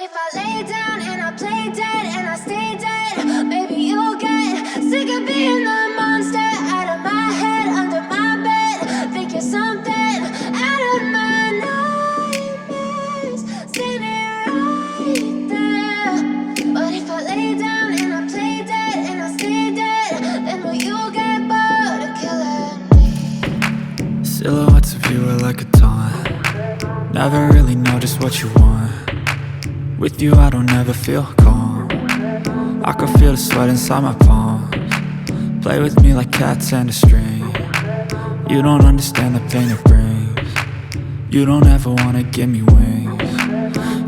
if I lay down and I play dead and I stay dead, maybe you'll get sick of being the monster out of my head, under my bed. Think you're something out of my nightmares, standing right there. But if I lay down and I play dead and I stay dead, then will you get bored of killing me? Silhouettes of you are like a taunt. Never really know just what you want. With you I don't ever feel calm. I can feel the sweat inside my palms. Play with me like cats and a string. You don't understand the pain it brings. You don't ever wanna give me wings.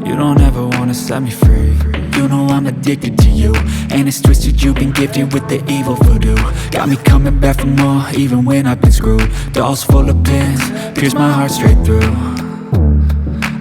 You don't ever wanna set me free. You know I'm addicted to you, and it's twisted, you've been gifted with the evil voodoo. Got me coming back for more, even when I've been screwed. Dolls full of pins, pierce my heart straight through.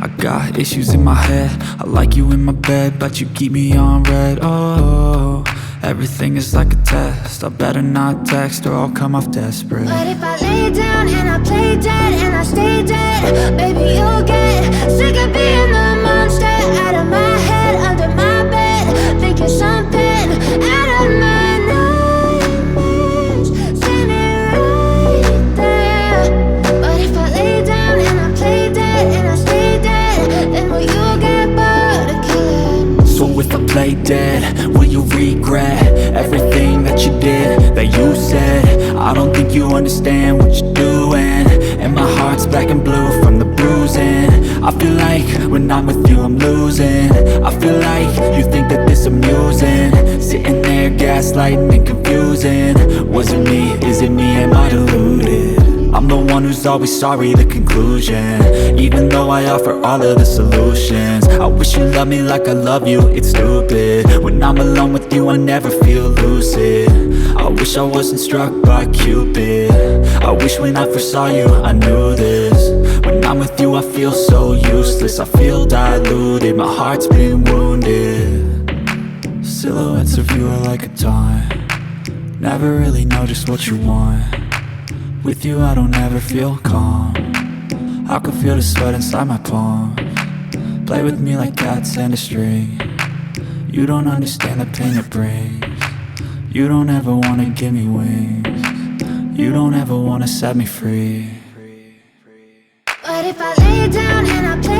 I got issues in my head, I like you in my bed, but you keep me on red. Oh, everything is like a test, I better not text or I'll come off desperate. But if I lay down and I play dead and I stay dead, maybe you'll get sick of being the monster out of my head, under my bed. Think you're something out of my nightmares, standing right there. But if I lay down and I play dead and I stay dead, then will you get bored of killing me? So if I play dead, will you regret everything that you did, that you said? I don't think you understand what you're doing, and my heart's black and blue from the bruising. I feel like when I'm with you I'm losing. I feel like you think that this amusing, sitting there gaslighting and confusing. Was it me? Is it me? Am I deluded? I'm the one who's always sorry, the conclusion, even though I offer all of the solutions. I wish you loved me like I love you, it's stupid. When I'm alone with you I never feel lucid. I wish I wasn't struck by Cupid. I wish when I first saw you I knew this. When I'm with you I feel so useless, I feel diluted, my heart's been wounded. Silhouettes of you are like a taunt. Never really know just what you want. With you I don't ever feel calm. I can feel the sweat inside my palms. Play with me like cats and a string. You don't understand the pain it brings. You don't ever wanna give me wings. You don't ever wanna set me free. But if I lay down and I play